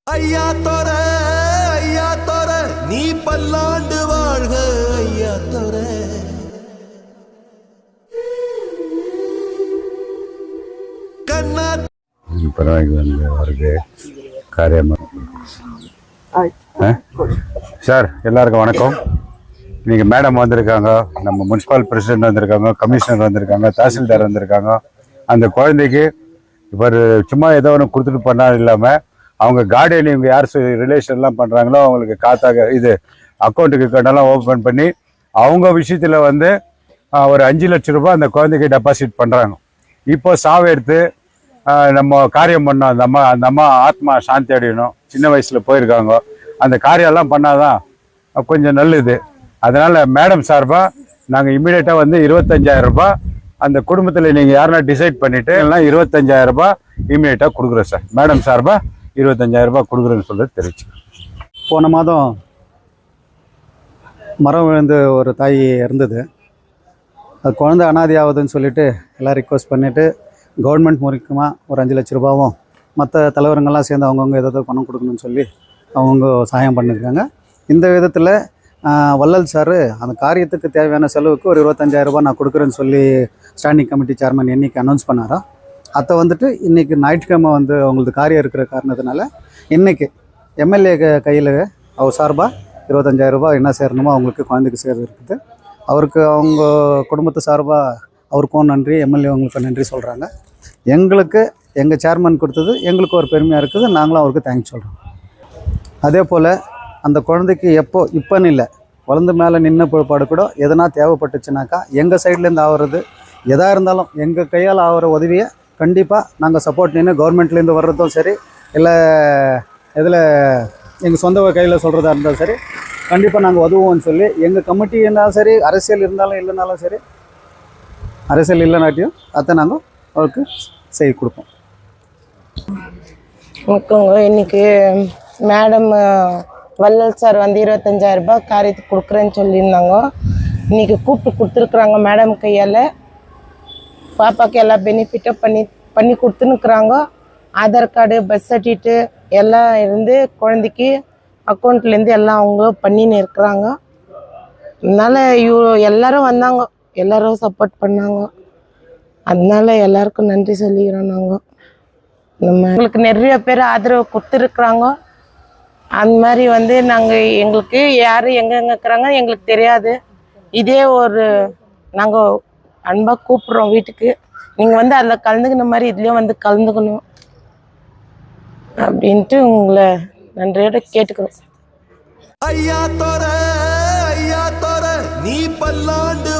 ஐயா தோர நீ பல்லாண்டு வாழ்க ஐயா தோர. கண்ணா பரவாயில்ல வந்து அவருக்கு காரியமாக சார். எல்லாருக்கும் வணக்கம். இன்னைக்கு மேடம் வந்திருக்காங்க, நம்ம முனிசிபல் பிரசிடென்ட் வந்திருக்காங்க, கமிஷனர் வந்திருக்காங்க, தாசில்தார் வந்திருக்காங்க. அந்த குழந்தைக்கு இவர் சும்மா ஏதோ ஒன்று கொடுத்துட்டு பண்ணா இல்லாமல் அவங்க கார்டியன் இவங்க யார் ரிலேஷன்லாம் பண்ணுறாங்களோ அவங்களுக்கு காத்தாக இது அக்கௌண்ட்டுக்கு கட்டெல்லாம் ஓப்பன் பண்ணி அவங்க விஷயத்தில் வந்து ஒரு 5 லட்சம் ரூபாய் அந்த குழந்தைக்கு டெபாசிட் பண்ணுறாங்க. இப்போ சாவை எடுத்து நம்ம காரியம் பண்ணோம். அந்த அம்மா ஆத்மா சாந்தி அடையணும். சின்ன வயசில் போயிருக்காங்க. அந்த காரியம்லாம் பண்ணாதான் கொஞ்சம் நல்லது. அதனால் மேடம் சார்பாக நாங்கள் இம்மிடியேட்டாக வந்து 25,000 ரூபாய் அந்த குடும்பத்தில் நீங்கள் யாருன்னா டிசைட் பண்ணிவிட்டு இல்லைனா 25,000 ரூபாய் இம்மிடியேட்டாக கொடுக்குறோம் சார். மேடம் சார்பாக 25,000 ரூபாய் கொடுக்குறேன்னு சொல்லிட்டு தெரிவிச்சு. போன மாதம் மரம் விழுந்து ஒரு தாய் இறந்தது. அது குழந்தை அனாதை ஆகுதுன்னு சொல்லிட்டு எல்லாம் ரிக்வஸ்ட் பண்ணிவிட்டு கவர்மெண்ட் மூலியமாக ஒரு 5 லட்ச ரூபாவும் மற்ற தலைவருங்கள்லாம் சேர்ந்து அவங்கவுங்க ஏதாவது பணம் கொடுக்கணும்னு சொல்லி அவங்க சாயம் பண்ணியிருக்காங்க. இந்த விதத்தில் வள்ளல் சார் அந்த காரியத்துக்கு தேவையான செலவுக்கு ஒரு 25,000 ரூபாய் நான் கொடுக்குறேன்னு சொல்லி ஸ்டாண்டிங் கமிட்டி சேர்மன் என்றைக்கு அனௌன்ஸ் பண்ணாரோ அதை வந்துட்டு இன்றைக்கி ஞாயிற்றுக்கிழமை வந்து அவங்களுக்கு காரியம் இருக்கிற காரணத்தினால இன்றைக்கி எம்எல்ஏ கையில் அவர் சார்பாக 25,000 ரூபாய் என்ன சேரணுமோ அவங்களுக்கு குழந்தைக்கு சேர்ந்து இருக்குது. அவருக்கு அவங்க குடும்பத்து சார்பாக அவருக்கும் நன்றி, எம்எல்ஏ அவங்களுக்கு நன்றி சொல்கிறாங்க. எங்களுக்கு எங்கள் சேர்மன் கொடுத்தது எங்களுக்கு ஒரு பெருமையாக இருக்குது. நாங்களும் அவருக்கு தேங்க்ஸ் சொல்கிறோம். அதே போல் அந்த குழந்தைக்கு இப்போன்னு இல்லை, வளர்ந்து மேலே நின்று பிற்பாடு கூட எதனா தேவைப்பட்டுச்சுனாக்கா எங்கள் சைட்லேருந்து ஆகிறது எதாக இருந்தாலும் எங்கள் கையால் ஆகிற உதவியை கண்டிப்பாக நாங்கள் சப்போர்ட் நின்று கவர்மெண்ட்லேருந்து வர்றதும் சரி, இல்லை இதில் எங்கள் சொந்த கையில் சொல்கிறதா இருந்தாலும் சரி கண்டிப்பாக நாங்கள் உதவுவோம்னு சொல்லி எங்கள் கமிட்டி இருந்தாலும் சரி, அரசியல் இருந்தாலும் இல்லைனாலும் சரி, அரசியல் இல்லைனாட்டியும் அதை நாங்கள் அவருக்கு செய்து கொடுப்போம். வணக்கங்க. இன்றைக்கி மேடம் வள்ளல் சார் வந்து 25,000 ரூபாய் காரியத்துக்கு கொடுக்குறேன்னு சொல்லியிருந்தாங்க. இன்றைக்கி கூப்பிட்டு கொடுத்துருக்குறாங்க மேடம் கையால். பாப்பாவுக்கு எல்லா பெனிஃபிட்டும் பண்ணி கொடுத்துன்னுக்குறாங்க. ஆதார் கார்டு, பர்த் சர்டிஃபிகேட்டு எல்லாம் இருந்து குழந்தைக்கு அக்கௌண்ட்லேருந்து எல்லாம் அவங்க பண்ணின்னு இருக்கிறாங்க. அதனால் எல்லோரும் வந்தாங்க, எல்லோரும் சப்போர்ட் பண்ணாங்க. அதனால எல்லாருக்கும் நன்றி சொல்லிக்கிறோம். நாங்கள் எங்களுக்கு நிறைய பேர் ஆதரவு கொடுத்துருக்குறாங்க. அந்த மாதிரி வந்து நாங்கள் எங்களுக்கு யார் எங்கெங்கே இருக்கிறாங்க எங்களுக்கு தெரியாது. இதே ஒரு நாங்கள் அன்பாக கூப்பிட்றோம் வீட்டுக்கு, நீங்கள் வந்து அதில் கலந்துக்கின மாதிரி இதுலேயும் வந்து கலந்துக்கணும் அப்படின்ட்டு உங்களை நன்றியோட கேட்டுக்கிறோம். ஐயா தோர நீ பல்லாண்டு